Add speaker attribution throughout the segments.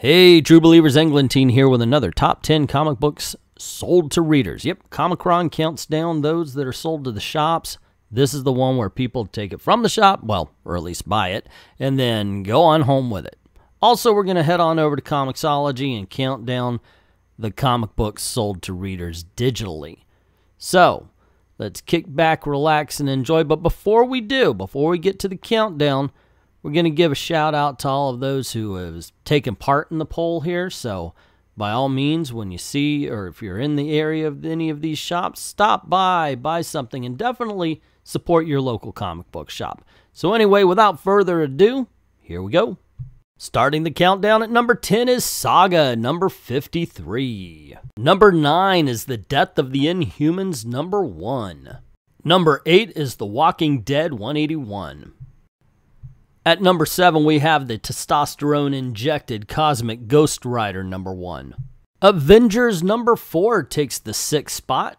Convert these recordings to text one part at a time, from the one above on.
Speaker 1: Hey, True Believers, Englentine here with another Top 10 comic books sold to readers. Yep, Comicron counts down those that are sold to the shops. This is the one where people take it from the shop, well, or at least buy it, and then go on home with it. Also, we're going to head on over to Comixology and count down the comic books sold to readers digitally. So, let's kick back, relax, and enjoy. But before we get to the countdown, we're going to give a shout out to all of those who have taken part in the poll here. So by all means, when you see or if you're in the area of any of these shops, stop by, buy something, and definitely support your local comic book shop. So anyway, without further ado, here we go. Starting the countdown at number 10 is Saga, number 53. Number 9 is The Death of the Inhumans, number 1. Number 8 is The Walking Dead, 181. At number 7, we have the testosterone-injected Cosmic Ghost Rider, number 1. Avengers, number 4, takes the 6th spot.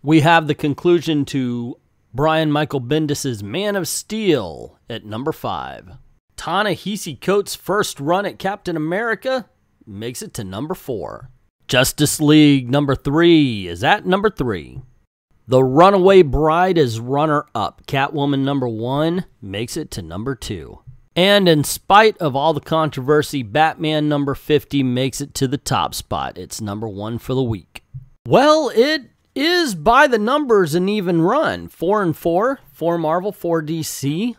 Speaker 1: We have the conclusion to Brian Michael Bendis' Man of Steel at number 5. Ta-Nehisi Coates' first run at Captain America makes it to number 4. Justice League, number 3, is at number 3. The Runaway Bride is runner-up. Catwoman number 1 makes it to number 2. And in spite of all the controversy, Batman number 50 makes it to the top spot. It's number 1 for the week. Well, it is by the numbers an even run. 4 and 4. 4 Marvel, 4 DC.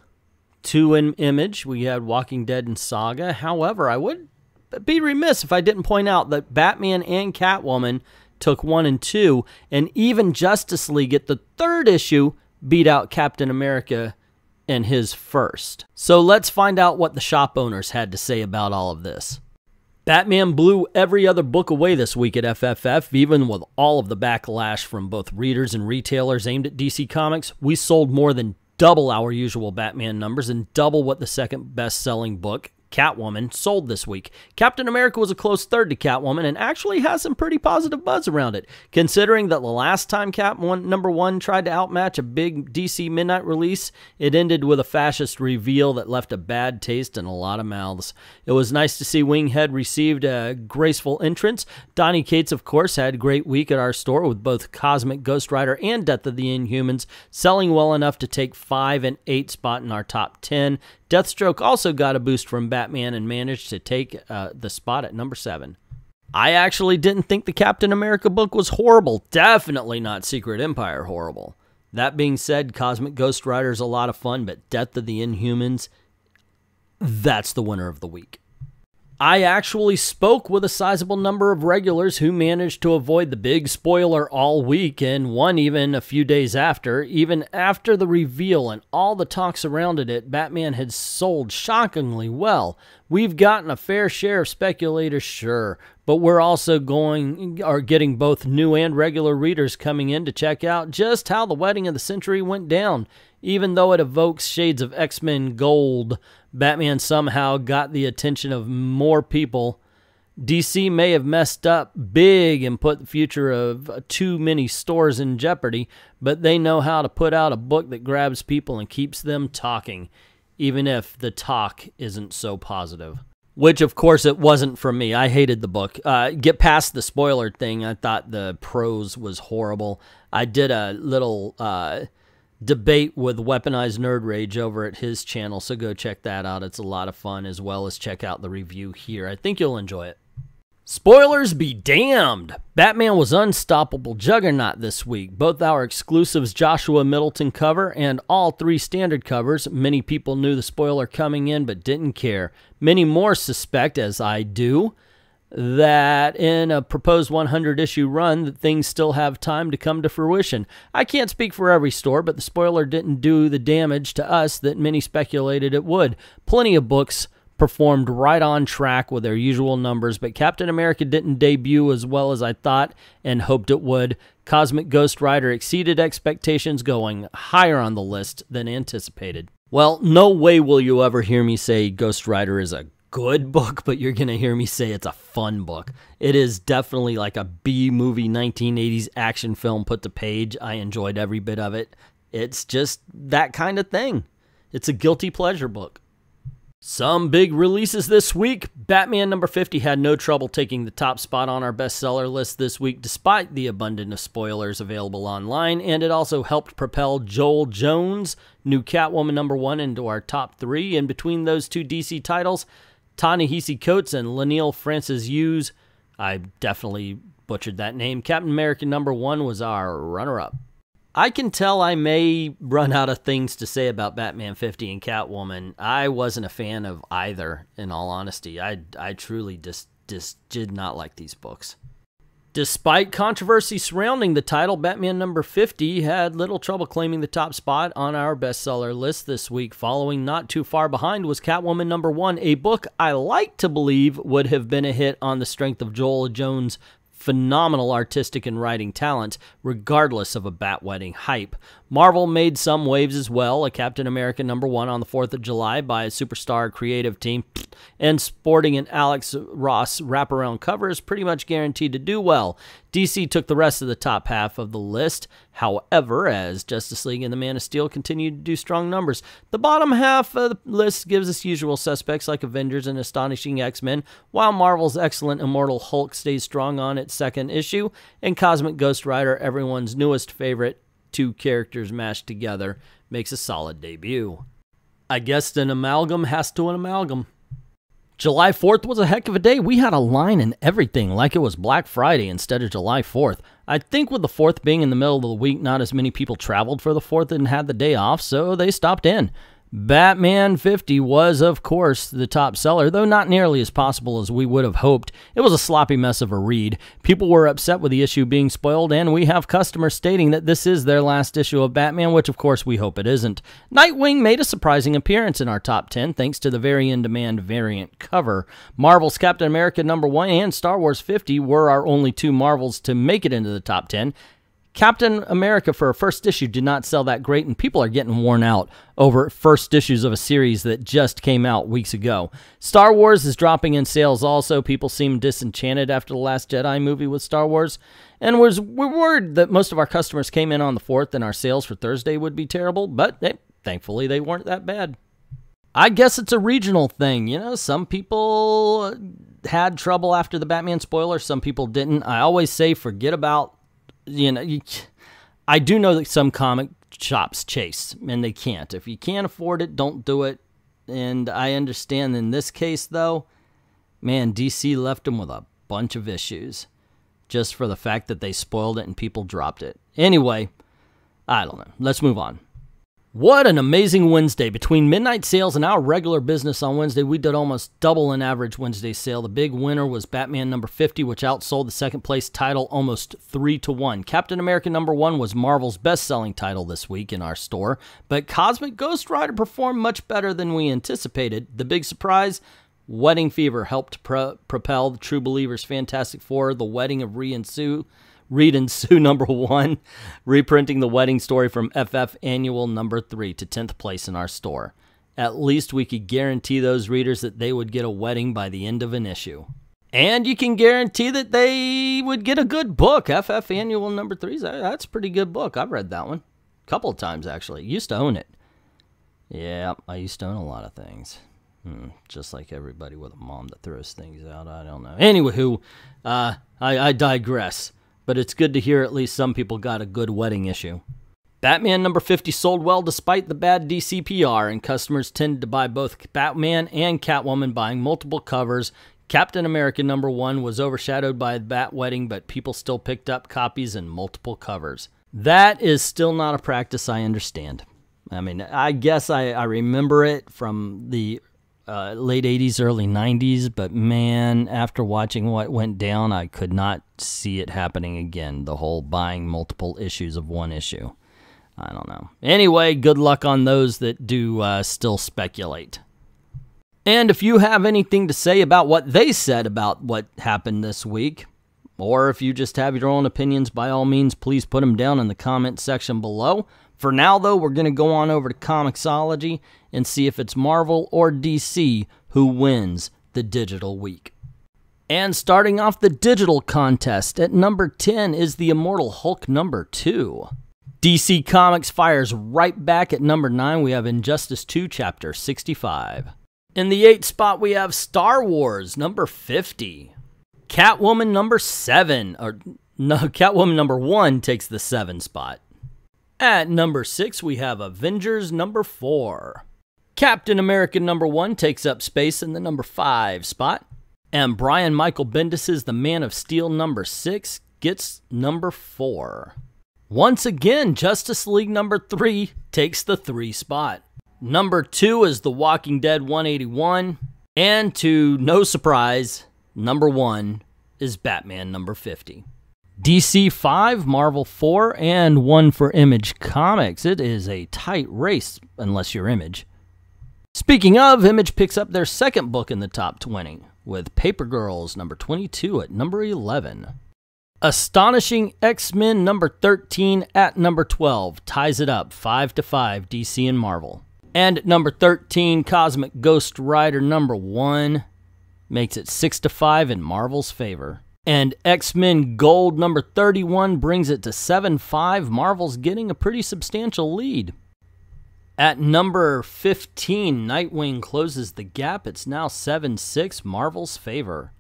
Speaker 1: 2 in Image. We had Walking Dead and Saga. However, I would be remiss if I didn't point out that Batman and Catwoman took 1 and 2, and even Justice League at the 3rd issue beat out Captain America in his first. So let's find out what the shop owners had to say about all of this. Batman blew every other book away this week at FFF, even with all of the backlash from both readers and retailers aimed at DC Comics. We sold more than double our usual Batman numbers and double what the second best-selling book, Catwoman, sold this week. Captain America was a close third to Catwoman and actually has some pretty positive buzz around it, considering that the last time Catwoman number 1 tried to outmatch a big DC midnight release, it ended with a fascist reveal that left a bad taste in a lot of mouths. It was nice to see Winghead received a graceful entrance. Donny Cates, of course, had a great week at our store with both Cosmic Ghost Rider and Death of the Inhumans selling well enough to take 5 and 8 spot in our top 10. Deathstroke also got a boost from Batman and managed to take the spot at number 7. I actually didn't think the Captain America book was horrible. Definitely not Secret Empire horrible. That being said, Cosmic Ghost Rider is a lot of fun, but Death of the Inhumans, that's the winner of the week. I actually spoke with a sizable number of regulars who managed to avoid the big spoiler all week, and one even a few days after. Even after the reveal and all the talk surrounded it, Batman had sold shockingly well. We've gotten a fair share of speculators, sure, but we're also getting both new and regular readers coming in to check out just how the wedding of the century went down. Even though it evokes shades of X-Men Gold, Batman somehow got the attention of more people. DC may have messed up big and put the future of too many stores in jeopardy, but they know how to put out a book that grabs people and keeps them talking, even if the talk isn't so positive. Which, of course, it wasn't for me. I hated the book. Get past the spoiler thing. I thought the prose was horrible. I did a little debate with Weaponized Nerd Rage over at his channel, so go check that out. It's a lot of fun, as well as check out the review here. I think you'll enjoy it. Spoilers be damned! Batman was unstoppable juggernaut this week. Both our exclusives Joshua Middleton cover and all 3 standard covers. Many people knew the spoiler coming in but didn't care. Many more suspect, as I do, that in a proposed 100-issue run, that things still have time to come to fruition. I can't speak for every store, but the spoiler didn't do the damage to us that many speculated it would. Plenty of books performed right on track with their usual numbers, but Captain America didn't debut as well as I thought and hoped it would. Cosmic Ghost Rider exceeded expectations, going higher on the list than anticipated. Well, no way will you ever hear me say Ghost Rider is a good book, but you're going to hear me say it's a fun book. It is definitely like a B-movie 1980s action film put to page. I enjoyed every bit of it. It's just that kind of thing. It's a guilty pleasure book. Some big releases this week. Batman number 50 had no trouble taking the top spot on our bestseller list this week despite the abundance of spoilers available online, and it also helped propel Joel Jones' new Catwoman number 1 into our top 3. And between those two DC titles, Ta-Nehisi Coates and Laniel Francis Hughes, I definitely butchered that name, Captain America number 1 was our runner-up. I can tell I may run out of things to say about Batman 50 and Catwoman. I wasn't a fan of either, in all honesty. I truly just did not like these books. Despite controversy surrounding the title, Batman number 50 had little trouble claiming the top spot on our bestseller list this week. Following not too far behind was Catwoman number 1, a book I like to believe would have been a hit on the strength of Joel Jones' phenomenal artistic and writing talent, regardless of a Batwedding hype. Marvel made some waves as well. A Captain America number 1 on the 4th of July by a superstar creative team, and sporting an Alex Ross wraparound cover is pretty much guaranteed to do well. DC took the rest of the top half of the list, however, as Justice League and the Man of Steel continued to do strong numbers. The bottom half of the list gives us usual suspects like Avengers and Astonishing X-Men, while Marvel's excellent Immortal Hulk stays strong on its second issue, and Cosmic Ghost Rider, everyone's newest favorite, two characters mashed together, makes a solid debut. I guess an amalgam has to an amalgam. July 4th was a heck of a day. We had a line and everything, like it was Black Friday instead of July 4th. I think with the 4th being in the middle of the week, not as many people traveled for the 4th and had the day off, so they stopped in. Batman 50 was, of course, the top seller, though not nearly as possible as we would have hoped. It was a sloppy mess of a read. People were upset with the issue being spoiled, and we have customers stating that this is their last issue of Batman, which of course we hope it isn't. Nightwing made a surprising appearance in our top 10 thanks to the very in-demand variant cover. Marvel's Captain America number 1 and Star Wars 50 were our only two Marvels to make it into the top 10. Captain America for a first issue did not sell that great, and people are getting worn out over first issues of a series that just came out weeks ago. Star Wars is dropping in sales also. People seem disenchanted after the Last Jedi movie with Star Wars, and we're worried that most of our customers came in on the 4th and our sales for Thursday would be terrible, but thankfully they weren't that bad. I guess it's a regional thing. You know, some people had trouble after the Batman spoiler, some people didn't. I always say forget about, I do know that some comic shops chase, and they can't. If you can't afford it, don't do it. And I understand in this case, though, man, DC left them with a bunch of issues just for the fact that they spoiled it and people dropped it. Anyway, I don't know. Let's move on. What an amazing Wednesday. Between midnight sales and our regular business on Wednesday, we did almost double an average Wednesday sale. The big winner was Batman number 50, which outsold the second place title almost 3-1. Captain America number 1 was Marvel's best-selling title this week in our store, but Cosmic Ghost Rider performed much better than we anticipated. The big surprise, Wedding Fever helped propel the True Believers Fantastic Four, The Wedding of Reed and Sue number 1, reprinting the wedding story from FF Annual number 3 to 10th place in our store. At least we could guarantee those readers that they would get a wedding by the end of an issue. And you can guarantee that they would get a good book. FF Annual number 3, that's a pretty good book. I've read that one a couple of times, actually. Used to own it. Yeah, I used to own a lot of things. Just like everybody with a mom that throws things out. I don't know. Anywho, I digress. But it's good to hear at least some people got a good wedding issue. Batman number 50 sold well despite the bad DC PR, and customers tended to buy both Batman and Catwoman, buying multiple covers. Captain America number 1 was overshadowed by the Bat Wedding, but people still picked up copies and multiple covers. That is still not a practice I understand. I mean, I guess I remember it from the late 80s, early 90s, but man, after watching what went down, I could not see it happening again, the whole buying multiple issues of one issue. I don't know. Anyway, good luck on those that do still speculate. And if you have anything to say about what they said about what happened this week, or if you just have your own opinions, by all means, please put them down in the comment section below. For now, though, we're going to go on over to Comixology and see if it's Marvel or DC who wins the digital week. And starting off the digital contest, at number 10 is the Immortal Hulk number 2. DC Comics fires right back at number 9. We have Injustice 2, Chapter 65. In the 8th spot, we have Star Wars, number 50. Catwoman, number 7. Or, no, Catwoman, number 1 takes the 7 spot. At number 6, we have Avengers, number 4. Captain America, number 1 takes up space in the number 5 spot. And Brian Michael Bendis' The Man of Steel, number 6, gets number 4. Once again, Justice League, number 3 takes the 3 spot. Number 2 is The Walking Dead 181. And to no surprise, number 1 is Batman number 50. DC 5, Marvel 4, and 1 for Image Comics. It is a tight race, unless you're Image. Speaking of, Image picks up their second book in the top 20, with Paper Girls number 22 at number 11. Astonishing X-Men number 13 at number 12 ties it up 5-5 DC and Marvel. And at number 13, Cosmic Ghost Rider number 1 makes it 6-5 in Marvel's favor. And X-Men Gold number 31 brings it to 7-5. Marvel's getting a pretty substantial lead. At number 15, Nightwing closes the gap. It's now 7-6, Marvel's favor.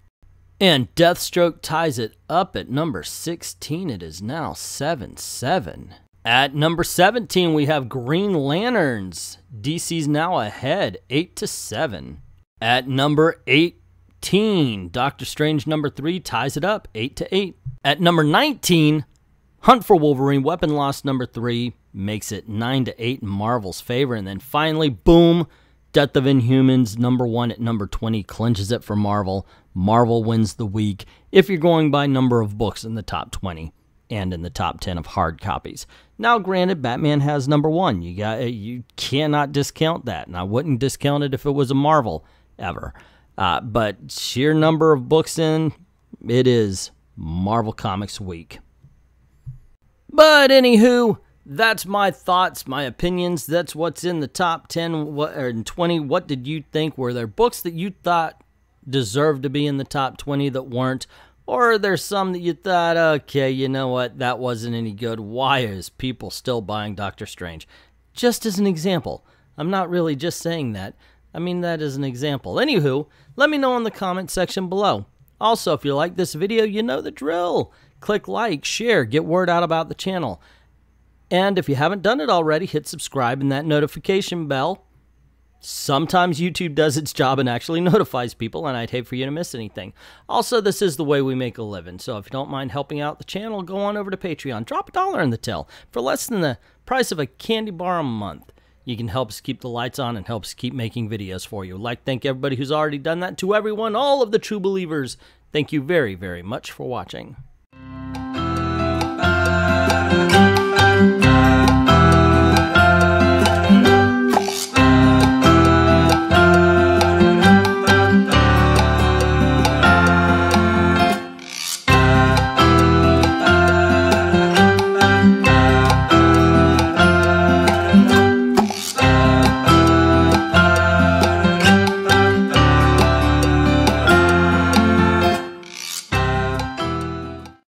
Speaker 1: And Deathstroke ties it up at number 16. It is now 7-7. At number 17, we have Green Lanterns. DC's now ahead, 8-7. At number 18, Doctor Strange number 3 ties it up, 8-8. At number 19, Hunt for Wolverine, Weapon Loss number 3 makes it 9-8 in Marvel's favor. And then finally, boom, Death of Inhumans number 1 at number 20 clinches it for Marvel. Marvel wins the week if you're going by number of books in the top 20 and in the top 10 of hard copies. Now, granted, Batman has number 1. You cannot discount that, and I wouldn't discount it if it was a Marvel ever. But sheer number of books in, it is Marvel Comics week. But anywho, that's my thoughts, my opinions. That's what's in the top 10 and 20. What did you think? Were there books that you thought deserved to be in the top 20 that weren't? Or are there some that you thought, okay, you know what, that wasn't any good. Why is people still buying Doctor Strange? Just as an example. I'm not really just saying that. I mean that as an example. Anywho, let me know in the comment section below. Also, if you like this video, you know the drill. Click like, share, get word out about the channel. And if you haven't done it already, hit subscribe and that notification bell. Sometimes YouTube does its job and actually notifies people, and I'd hate for you to miss anything. Also, this is the way we make a living, so if you don't mind helping out the channel, go on over to Patreon. Drop $1 in the till. For less than the price of a candy bar a month, you can help us keep the lights on and help us keep making videos for you. I'd like to thank everybody who's already done that. To everyone, all of the true believers, thank you very, very much for watching.